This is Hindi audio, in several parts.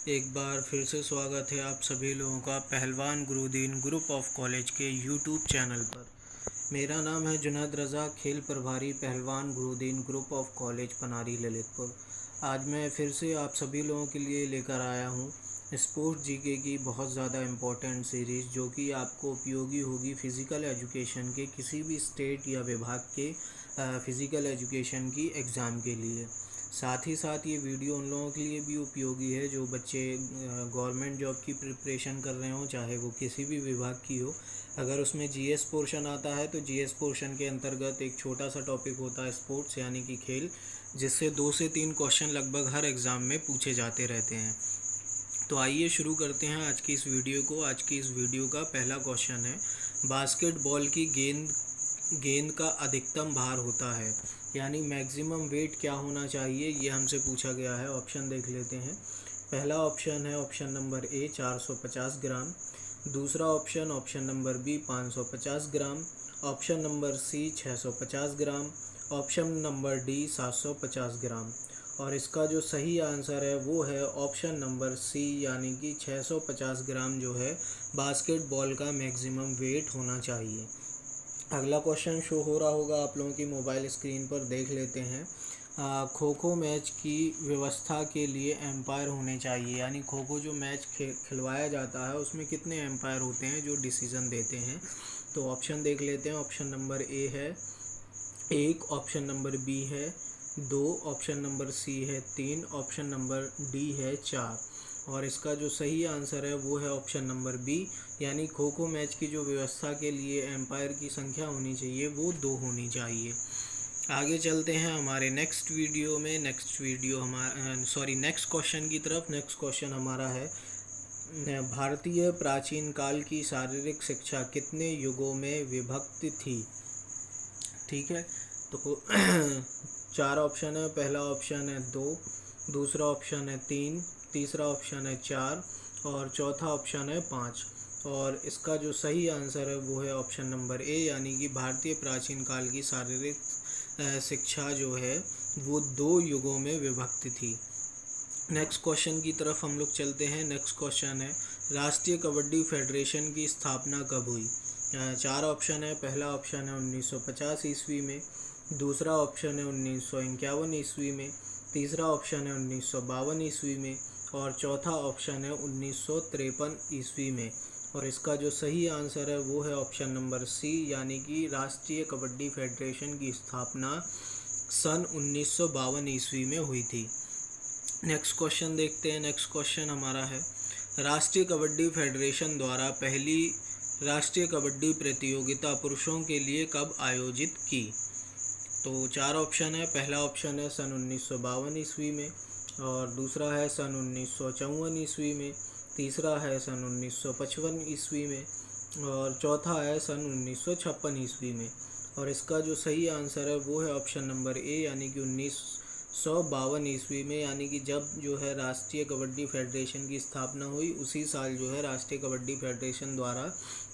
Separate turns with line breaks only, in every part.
एक बार फिर से स्वागत है आप सभी लोगों का Pahalwan Gurudin group of college के यूट्यूब चैनल पर। मेरा नाम है जुनैद रज़ा, खेल प्रभारी Pahalwan Gurudin group of college Panari Lalitpur. आज मैं फिर से आप सभी लोगों के लिए लेकर आया हूँ स्पोर्ट्स जीके की बहुत ज़्यादा इम्पोर्टेंट सीरीज़, जो कि आपको उपयोगी होगी फ़िज़िकल एजुकेशन के किसी भी स्टेट या विभाग के फ़िज़िकल एजुकेशन की एग्ज़ाम के लिए। साथ ही साथ ये वीडियो उन लोगों के लिए भी उपयोगी है जो बच्चे गवर्नमेंट जॉब की प्रिपरेशन कर रहे हों, चाहे वो किसी भी विभाग की हो। अगर उसमें जीएस पोर्शन आता है तो जीएस पोर्शन के अंतर्गत एक छोटा सा टॉपिक होता है स्पोर्ट्स यानी कि खेल, जिससे 2 से 3 क्वेश्चन लगभग हर एग्ज़ाम में पूछे जाते रहते हैं। तो आइए शुरू करते हैं आज की इस वीडियो को। आज की इस वीडियो का पहला क्वेश्चन है, बास्केटबॉल की गेंद गेंद का अधिकतम भार होता है, यानी मैक्सिमम वेट क्या होना चाहिए, ये हमसे पूछा गया है। ऑप्शन देख लेते हैं। पहला ऑप्शन है ऑप्शन नंबर ए 450 ग्राम, दूसरा ऑप्शन ऑप्शन नंबर बी 550 ग्राम, ऑप्शन नंबर सी 650 ग्राम, ऑप्शन नंबर डी 750 ग्राम। और इसका जो सही आंसर है वो है ऑप्शन नंबर सी, यानी कि 650 ग्राम जो है बास्केटबॉल का मैक्सिमम वेट होना चाहिए। अगला क्वेश्चन शो हो रहा होगा आप लोगों की मोबाइल स्क्रीन पर, देख लेते हैं। खो खो मैच की व्यवस्था के लिए एम्पायर होने चाहिए, यानी खो खो जो मैच खिलवाया जाता है उसमें कितने एम्पायर होते हैं जो डिसीज़न देते हैं। तो ऑप्शन देख लेते हैं। ऑप्शन नंबर ए है 1, ऑप्शन नंबर बी है 2, ऑप्शन नंबर सी है 3, ऑप्शन नंबर डी है 4। और इसका जो सही आंसर है वो है ऑप्शन नंबर बी, यानी खो खो मैच की जो व्यवस्था के लिए एम्पायर की संख्या होनी चाहिए वो 2 होनी चाहिए। आगे चलते हैं हमारे नेक्स्ट वीडियो में। नेक्स्ट क्वेश्चन की तरफ। नेक्स्ट क्वेश्चन हमारा है, भारतीय प्राचीन काल की शारीरिक शिक्षा कितने युगों में विभक्त थी। ठीक है, तो 4 ऑप्शन है। पहला ऑप्शन है 2, दूसरा ऑप्शन है 3, तीसरा ऑप्शन है 4 और चौथा ऑप्शन है 5। और इसका जो सही आंसर है वो है ऑप्शन नंबर ए, यानी कि भारतीय प्राचीन काल की शारीरिक शिक्षा जो है वो 2 युगों में विभक्त थी। नेक्स्ट क्वेश्चन की तरफ हम लोग चलते हैं। नेक्स्ट क्वेश्चन है, राष्ट्रीय कबड्डी फेडरेशन की स्थापना कब हुई। 4 ऑप्शन है। पहला ऑप्शन है 1950 ईस्वी में, दूसरा ऑप्शन है 1951 ईस्वी में, तीसरा ऑप्शन है 1952 ईस्वी में और चौथा ऑप्शन है 1953 ईस्वी में। और इसका जो सही आंसर है वो है ऑप्शन नंबर सी, यानी कि राष्ट्रीय कबड्डी फेडरेशन की स्थापना सन 1952 ईस्वी में हुई थी। नेक्स्ट क्वेश्चन देखते हैं। नेक्स्ट क्वेश्चन हमारा है, राष्ट्रीय कबड्डी फेडरेशन द्वारा पहली राष्ट्रीय कबड्डी प्रतियोगिता पुरुषों के लिए कब आयोजित की। तो 4 ऑप्शन है। पहला ऑप्शन है सन 1952 ईस्वी में, और दूसरा है सन 1954 ईस्वी में, तीसरा है सन 1955 ईस्वी में और चौथा है सन 1956 ईस्वी में। और इसका जो सही आंसर है वो है ऑप्शन नंबर ए, यानी कि 1952 ईस्वी में, यानी कि जब जो है राष्ट्रीय कबड्डी फेडरेशन की स्थापना हुई उसी साल जो है राष्ट्रीय कबड्डी फेडरेशन द्वारा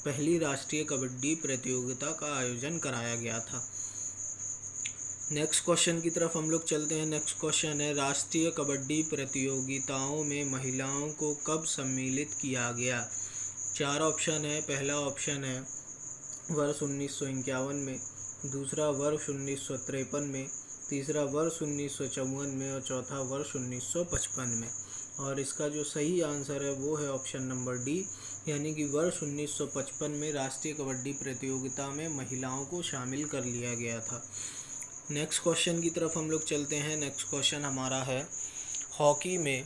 पहली राष्ट्रीय कबड्डी प्रतियोगिता का आयोजन कराया गया था। नेक्स्ट क्वेश्चन की तरफ हम लोग चलते हैं। नेक्स्ट क्वेश्चन है, राष्ट्रीय कबड्डी प्रतियोगिताओं में महिलाओं को कब सम्मिलित किया गया। 4 ऑप्शन है। पहला ऑप्शन है वर्ष 1951 में, दूसरा वर्ष 1953 में, तीसरा वर्ष 1954 में और चौथा वर्ष 1955 में। और इसका जो सही आंसर है वो है ऑप्शन नंबर डी, यानी कि वर्ष 1955 में राष्ट्रीय कबड्डी प्रतियोगिता में महिलाओं को शामिल कर लिया गया था। नेक्स्ट क्वेश्चन की तरफ हम लोग चलते हैं। नेक्स्ट क्वेश्चन हमारा है, हॉकी में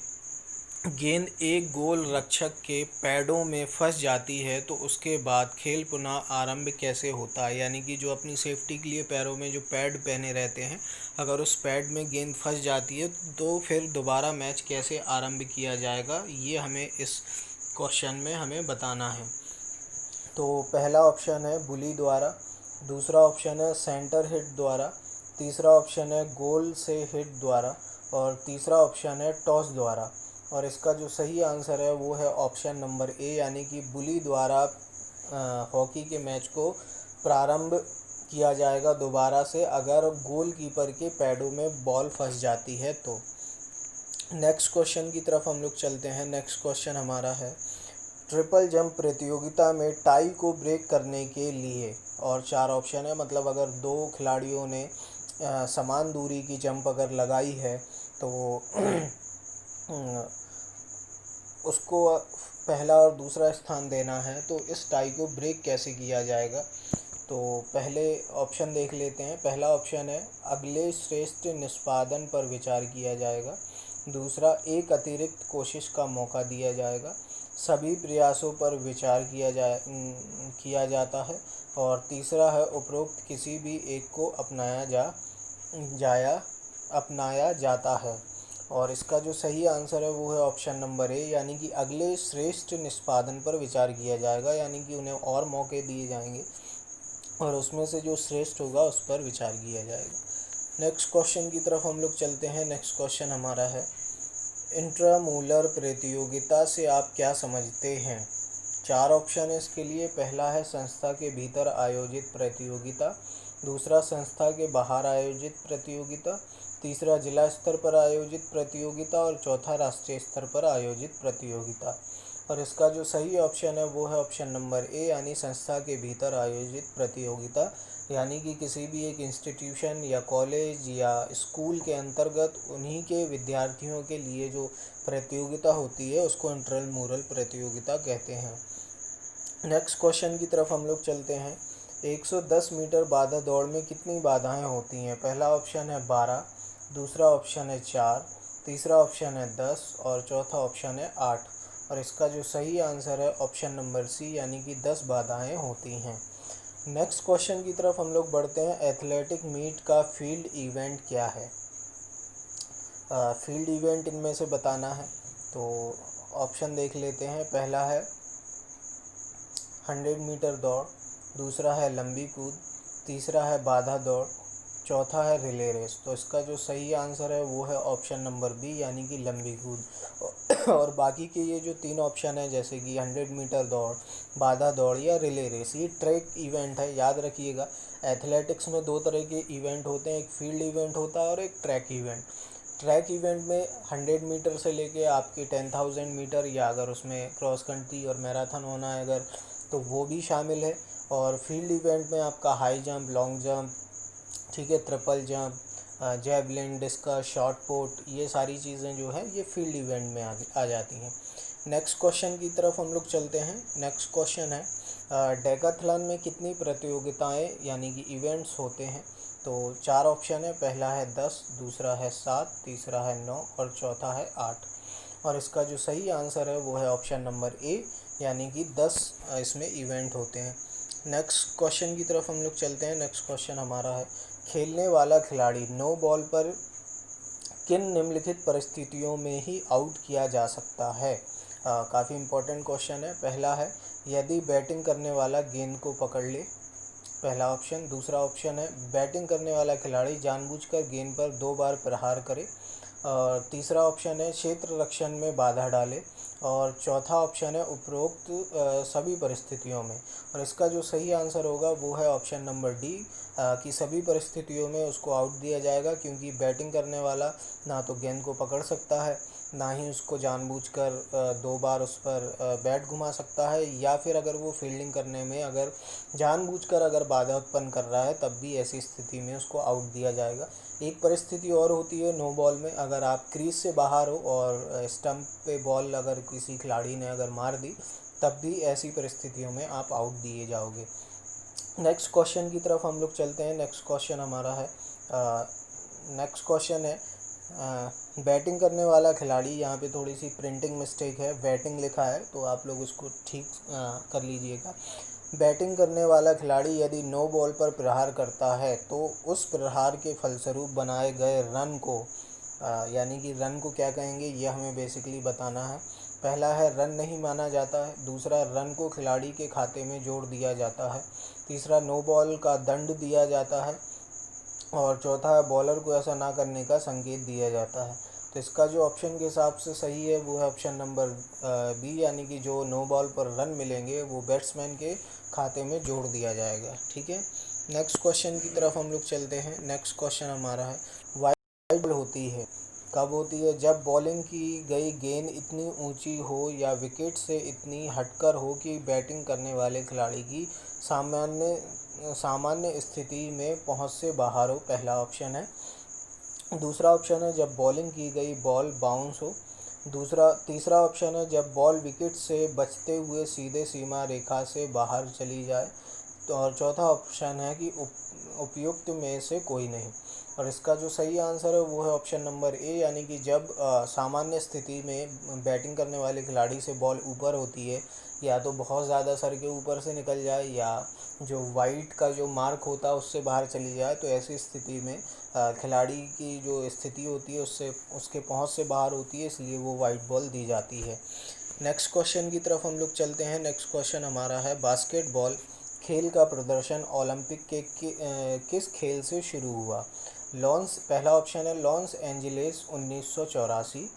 गेंद एक गोल रक्षक के पैडों में फंस जाती है तो उसके बाद खेल पुनः आरंभ कैसे होता है, यानी कि जो अपनी सेफ्टी के लिए पैरों में जो पैड पहने रहते हैं, अगर उस पैड में गेंद फंस जाती है तो फिर दोबारा मैच कैसे आरंभ किया जाएगा, ये हमें इस क्वेश्चन में हमें बताना है। तो पहला ऑप्शन है बुली द्वारा, दूसरा ऑप्शन है सेंटर हिट द्वारा, तीसरा ऑप्शन है गोल से हिट द्वारा और तीसरा ऑप्शन है टॉस द्वारा। और इसका जो सही आंसर है वो है ऑप्शन नंबर ए, यानी कि बुली द्वारा हॉकी के मैच को प्रारंभ किया जाएगा दोबारा से, अगर गोलकीपर के पैडों में बॉल फंस जाती है तो। नेक्स्ट क्वेश्चन की तरफ हम लोग चलते हैं। नेक्स्ट क्वेश्चन हमारा है ट्रिपल जंप प्रतियोगिता में टाई को ब्रेक करने के लिए, और 4 ऑप्शन है, मतलब अगर 2 खिलाड़ियों ने समान दूरी की जंप अगर लगाई है तो वो उसको पहला और दूसरा स्थान देना है, तो इस टाई को ब्रेक कैसे किया जाएगा। तो पहले ऑप्शन देख लेते हैं। पहला ऑप्शन है अगले श्रेष्ठ निष्पादन पर विचार किया जाएगा। दूसरा, एक अतिरिक्त कोशिश का मौका दिया जाएगा। सभी प्रयासों पर विचार किया जाता है। और तीसरा है उपरोक्त किसी भी एक को अपनाया जाता है। और इसका जो सही आंसर है वो है ऑप्शन नंबर ए, यानी कि अगले श्रेष्ठ निष्पादन पर विचार किया जाएगा, यानी कि उन्हें और मौके दिए जाएंगे और उसमें से जो श्रेष्ठ होगा उस पर विचार किया जाएगा। नेक्स्ट क्वेश्चन की तरफ हम लोग चलते हैं। नेक्स्ट क्वेश्चन हमारा है इंट्रामूलर प्रतियोगिता से आप क्या समझते हैं। 4 ऑप्शन है इसके लिए। पहला है संस्था के भीतर आयोजित प्रतियोगिता। दूसरा, संस्था के बाहर आयोजित प्रतियोगिता। तीसरा, जिला स्तर पर आयोजित प्रतियोगिता। और चौथा, राष्ट्रीय स्तर पर आयोजित प्रतियोगिता। और इसका जो सही ऑप्शन है वो है ऑप्शन नंबर ए, यानी संस्था के भीतर आयोजित प्रतियोगिता, यानी कि किसी भी एक इंस्टीट्यूशन या कॉलेज या स्कूल के अंतर्गत उन्हीं के विद्यार्थियों के लिए जो प्रतियोगिता होती है उसको इंट्रामुरल प्रतियोगिता कहते हैं। नेक्स्ट क्वेश्चन की तरफ हम लोग चलते हैं। 110 मीटर बाधा दौड़ में कितनी बाधाएं होती हैं। पहला ऑप्शन है 12, दूसरा ऑप्शन है 4, तीसरा ऑप्शन है 10 और चौथा ऑप्शन है 8। और इसका जो सही आंसर है ऑप्शन नंबर सी, यानी कि 10 बाधाएं होती हैं। नेक्स्ट क्वेश्चन की तरफ हम लोग बढ़ते हैं। एथलेटिक मीट का फील्ड इवेंट क्या है। फील्ड इवेंट इनमें से बताना है तो ऑप्शन देख लेते हैं। पहला है 100 मीटर दौड़, दूसरा है लंबी कूद, तीसरा है बाधा दौड़, चौथा है रिले रेस। तो इसका जो सही आंसर है वो है ऑप्शन नंबर बी, यानी कि लंबी कूद। और बाकी के ये जो 3 ऑप्शन है जैसे कि 100 मीटर दौड़, बाधा दौड़ या रिले रेस, ये ट्रैक इवेंट है। याद रखिएगा, एथलेटिक्स में 2 तरह के इवेंट होते हैं, एक फील्ड इवेंट होता है और एक ट्रैक इवेंट। ट्रैक इवेंट में 100 मीटर से लेके आपके 10,000 मीटर, या अगर उसमें क्रॉस कंट्री और मैराथन होना है अगर, तो वो भी शामिल है। और फील्ड इवेंट में आपका हाई जंप, लॉन्ग जंप, ठीक है, triple jump, javelin, discuss, shot put, ये सारी चीज़ें जो है ये फील्ड इवेंट में आ जाती हैं। नेक्स्ट क्वेश्चन की तरफ हम लोग चलते हैं। नेक्स्ट क्वेश्चन है डेकाथलॉन में कितनी प्रतियोगिताएं यानी कि इवेंट्स होते हैं। तो 4 ऑप्शन है। पहला है 10, दूसरा है 7, तीसरा है 9 और चौथा है 8। और इसका जो सही आंसर है वो है ऑप्शन नंबर ए, यानी कि 10 इसमें इवेंट होते हैं। नेक्स्ट क्वेश्चन की तरफ हम लोग चलते हैं। नेक्स्ट क्वेश्चन हमारा है खेलने वाला खिलाड़ी नो बॉल पर किन निम्नलिखित परिस्थितियों में ही आउट किया जा सकता है। काफ़ी इम्पोर्टेंट क्वेश्चन है। पहला है यदि बैटिंग करने वाला गेंद को पकड़ ले, पहला ऑप्शन। दूसरा ऑप्शन है बैटिंग करने वाला खिलाड़ी जानबूझकर गेंद पर 2 बार प्रहार करे। और तीसरा ऑप्शन है क्षेत्र रक्षण में बाधा डाले। और चौथा ऑप्शन है उपरोक्त सभी परिस्थितियों में। और इसका जो सही आंसर होगा वो है ऑप्शन नंबर डी, कि सभी परिस्थितियों में उसको आउट दिया जाएगा, क्योंकि बैटिंग करने वाला ना तो गेंद को पकड़ सकता है, ना ही उसको जानबूझकर 2 बार उस पर बैट घुमा सकता है, या फिर अगर वो फील्डिंग करने में अगर जानबूझकर अगर बाधा उत्पन्न कर रहा है तब भी ऐसी स्थिति में उसको आउट दिया जाएगा। एक परिस्थिति और होती है नो बॉल में, अगर आप क्रीज से बाहर हो और स्टंप पे बॉल अगर किसी खिलाड़ी ने अगर मार दी तब भी ऐसी परिस्थितियों में आप आउट दिए जाओगे। नेक्स्ट क्वेश्चन की तरफ हम लोग चलते हैं। नेक्स्ट क्वेश्चन हमारा है नेक्स्ट क्वेश्चन है बैटिंग करने वाला खिलाड़ी, यहाँ पे थोड़ी सी प्रिंटिंग मिस्टेक है, बैटिंग लिखा है तो आप लोग उसको ठीक कर लीजिएगा। बैटिंग करने वाला खिलाड़ी यदि नो बॉल पर प्रहार करता है तो उस प्रहार के फलस्वरूप बनाए गए रन को, यानी कि रन को क्या कहेंगे ये हमें बेसिकली बताना है। पहला है रन नहीं माना जाता है, दूसरा रन को खिलाड़ी के खाते में जोड़ दिया जाता है, तीसरा नो बॉल का दंड दिया जाता है और चौथा है बॉलर को ऐसा ना करने का संकेत दिया जाता है। तो इसका जो ऑप्शन के हिसाब से सही है वो है ऑप्शन नंबर बी, यानी कि जो नो बॉल पर रन मिलेंगे वो बैट्समैन के खाते में जोड़ दिया जाएगा। ठीक है, नेक्स्ट क्वेश्चन की तरफ हम लोग चलते हैं। नेक्स्ट क्वेश्चन हमारा है वाइड होती है कब होती है? जब बॉलिंग की गई गेंद इतनी ऊंची हो या विकेट से इतनी हटकर हो कि बैटिंग करने वाले खिलाड़ी की सामान्य सामान्य स्थिति में पहुंच से बाहर हो, पहला ऑप्शन है। दूसरा ऑप्शन है जब बॉलिंग की गई बॉल बाउंस हो। तीसरा ऑप्शन है जब बॉल विकेट से बचते हुए सीधे सीमा रेखा से बाहर चली जाए। तो और चौथा ऑप्शन है कि उपयुक्त में से कोई नहीं। और इसका जो सही आंसर है वो है ऑप्शन नंबर ए, यानी कि जब सामान्य स्थिति में बैटिंग करने वाले खिलाड़ी से बॉल ऊपर होती है, या तो बहुत ज़्यादा सर के ऊपर से निकल जाए या जो वाइट का जो मार्क होता है उससे बाहर चली जाए, तो ऐसी स्थिति में खिलाड़ी की जो स्थिति होती है उससे उसके पहुंच से बाहर होती है, इसलिए वो वाइट बॉल दी जाती है। नेक्स्ट क्वेश्चन की तरफ हम लोग चलते हैं। नेक्स्ट क्वेश्चन हमारा है बास्केटबॉल खेल का प्रदर्शन ओलंपिक के किस खेल से शुरू हुआ? पहला ऑप्शन है लॉस एंजलिस 1984।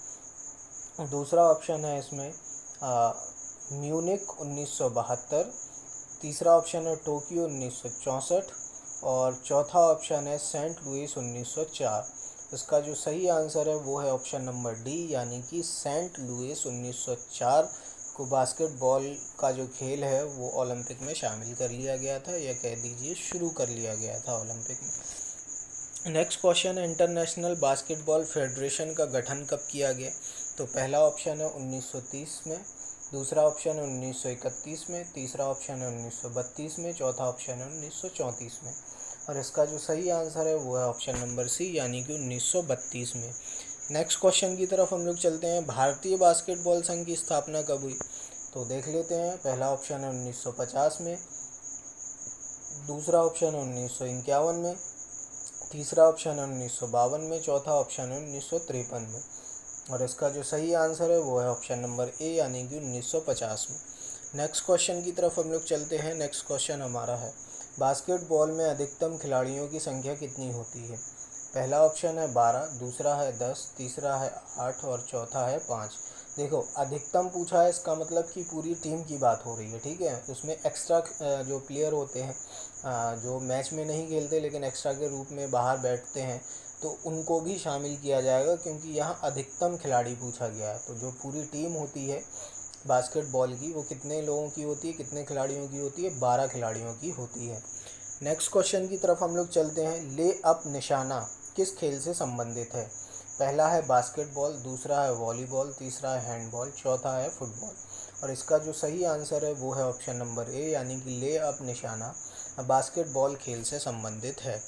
दूसरा ऑप्शन है इसमें म्यूनिक 1972। तीसरा ऑप्शन है टोक्यो 1964 और चौथा ऑप्शन है सेंट लुइस 1904। इसका जो सही आंसर है वो है ऑप्शन नंबर डी, यानी कि सेंट लुइस 1904 को बास्केटबॉल का जो खेल है वो ओलंपिक में शामिल कर लिया गया था, या कह दीजिए शुरू कर लिया गया था ओलंपिक में। नेक्स्ट क्वेश्चन है इंटरनेशनल बास्केटबॉल फेडरेशन का गठन कब किया गया? तो पहला ऑप्शन है 1930 में, दूसरा ऑप्शन है 1931 में, तीसरा ऑप्शन है 1932 में, चौथा ऑप्शन है 1934 में। और इसका जो सही आंसर है वो है ऑप्शन नंबर सी, यानी कि 1932 में। नेक्स्ट क्वेश्चन की तरफ हम लोग चलते हैं। भारतीय बास्केटबॉल संघ की स्थापना कब हुई? तो देख लेते हैं। पहला ऑप्शन है 1950 में, दूसरा ऑप्शन है 1951 में, तीसरा ऑप्शन है 1952 में, चौथा ऑप्शन है 1953 में। और इसका जो सही आंसर है वो है ऑप्शन नंबर ए, यानी कि 1950 में। नेक्स्ट क्वेश्चन की तरफ हम लोग चलते हैं। नेक्स्ट क्वेश्चन हमारा है बास्केटबॉल में अधिकतम खिलाड़ियों की संख्या कितनी होती है? पहला ऑप्शन है 12, दूसरा है 10, तीसरा है 8 और चौथा है 5। देखो, अधिकतम पूछा है, इसका मतलब कि पूरी टीम की बात हो रही है, ठीक है। उसमें एक्स्ट्रा जो प्लेयर होते हैं जो मैच में नहीं खेलते लेकिन एक्स्ट्रा के रूप में बाहर बैठते हैं, तो उनको भी शामिल किया जाएगा, क्योंकि यहाँ अधिकतम खिलाड़ी पूछा गया है। तो जो पूरी टीम होती है बास्केटबॉल की वो कितने लोगों की होती है, कितने खिलाड़ियों की होती है? 12 खिलाड़ियों की होती है। नेक्स्ट क्वेश्चन की तरफ हम लोग चलते हैं। ले अप निशाना किस खेल से संबंधित है? पहला है बास्केटबॉल, दूसरा है वॉलीबॉल, तीसरा है हैंडबॉल, चौथा है फुटबॉल। और इसका जो सही आंसर है वो है ऑप्शन नंबर ए, यानी कि ले अप निशाना बास्केटबॉल खेल से संबंधित है।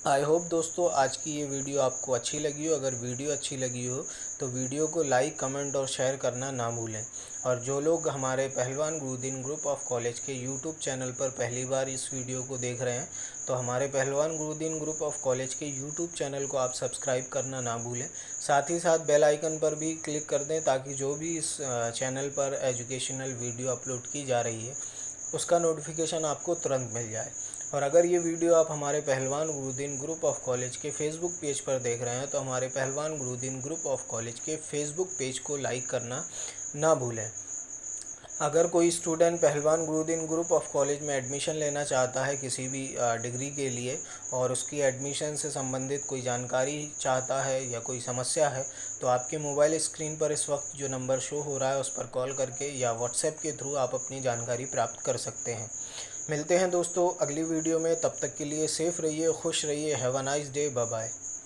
आई होप दोस्तों आज की ये वीडियो आपको अच्छी लगी हो। अगर वीडियो अच्छी लगी हो तो वीडियो को लाइक, कमेंट और शेयर करना ना भूलें। और जो लोग हमारे पहलवान गुरुदीन ग्रुप ऑफ कॉलेज के यूट्यूब चैनल पर पहली बार इस वीडियो को देख रहे हैं, तो हमारे पहलवान गुरुदीन ग्रुप ऑफ कॉलेज के यूट्यूब चैनल को आप सब्सक्राइब करना ना भूलें। साथ ही साथ बेल आइकन पर भी क्लिक कर दें, ताकि जो भी इस चैनल पर एजुकेशनल वीडियो अपलोड की जा रही है उसका नोटिफिकेशन आपको तुरंत मिल जाए। और अगर ये वीडियो आप हमारे पहलवान गुरुदीन ग्रुप ऑफ कॉलेज के फेसबुक पेज पर देख रहे हैं, तो हमारे पहलवान गुरुदीन ग्रुप ऑफ कॉलेज के फेसबुक पेज को लाइक करना ना भूलें। अगर कोई स्टूडेंट पहलवान गुरुदीन ग्रुप ऑफ कॉलेज में एडमिशन लेना चाहता है किसी भी डिग्री के लिए, और उसकी एडमिशन से संबंधित कोई जानकारी चाहता है या कोई समस्या है, तो आपके मोबाइल स्क्रीन पर इस वक्त जो नंबर शो हो रहा है उस पर कॉल करके या व्हाट्सएप के थ्रू आप अपनी जानकारी प्राप्त कर सकते हैं। मिलते हैं दोस्तों अगली वीडियो में। तब तक के लिए सेफ़ रहिए, खुश रहिए। Have a nice day, bye bye.